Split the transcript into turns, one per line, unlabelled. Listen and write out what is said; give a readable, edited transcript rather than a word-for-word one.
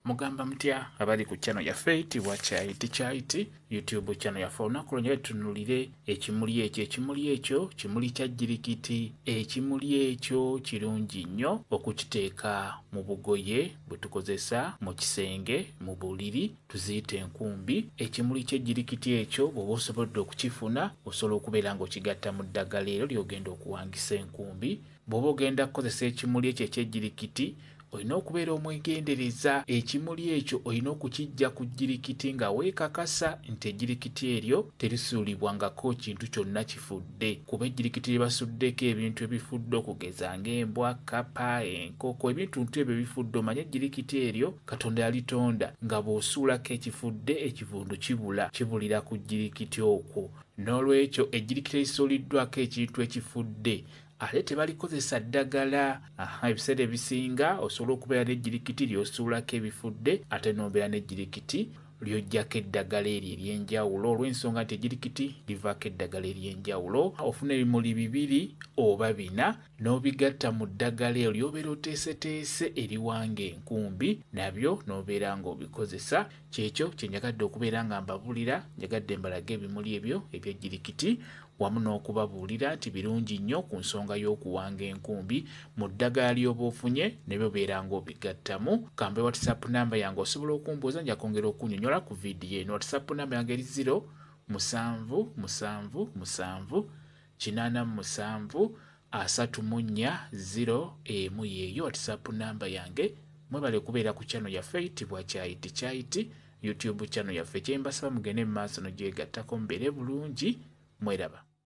Mugamba mutya abali ku channel yaffe eyitibwa Kyaiti YouTube channel yaffe olunaku luno tunulire ekimuli ekyo kimuli kya jirikiti. Ekimuli ekyo kirungi nnyo okukiteeka mu bugoye bwe tukozesa mu kisenge mu buliri tuziyita enkumbi. Ekimuli ky'ejjirikiti ekyo bw'oba osobodde okukifuna osobola okubeera ng'okigatta mu ddagala eryo ly'ogenda okuwangisa enkumbi. Bw'oba ogenda kukozesa ekimuli ekyo eky'ejjirikiti olina okubeera omwegendereza. Ekimuli ekyo olina okukiggya ku jjirikiti nga weekakasa nti ejjirikiti eryo terisuulibwangako kintu kyonna kifudde, kuba ejjirikiti lye basuddeko ebintu ebifudde okugeza ng'embwa, kkapa, enkoko, ebintu ebyo bifudde omanye ejjirikiti eryo Katonda yalitonda nga bw'osuulako ekifudde ekivundu kibulira ku jjirikiti okwo. N'olwekyo ejjirikiti erisuuliddwako ekintu ekifudde ate tebalikozesa ddagala. Ebiseera ebisinga osobola okubeera n'ejjirikiti ly'osuulako ebifudde ate n'obeera n'ejjirikiti ly'oggyako eddagala eryo ery'enjawulo olw'ensonga nti ejjirikiti livaako eddagala ery'enjawulo. Ofuna ebimuli 2 oba 4 n'obigatta mu ddagala eryo ly'obeera oteeseteese eriwanga enkumbi, nabyo n'obeera ng'obikozesa. Kyekyo kye njagadde okubeera nga mbabuulira, njagadde mbalaga ebimuli ebyo eby'ejjirikiti wamu n'okubabuulira nti birungi nnyo ku nsonga y'okuwanga enkumbi mu ddagala ly'oba ofunye ne beera ng'obigattamu. Kambe WhatsApp namba yange osobola okumbuuza, nja kwongera okunnyonnyola ku vidiyo eno. WhatsApp namba yange eri 0777873401 yeeyo WhatsApp namba yange. Mwebale kubeera ku channel yaffe eyitibwa Kyaiti YouTube channel yaffe. Kye mbasaba mugende mu maaso n'ogyegattako mubeere bulungi. Mweraba.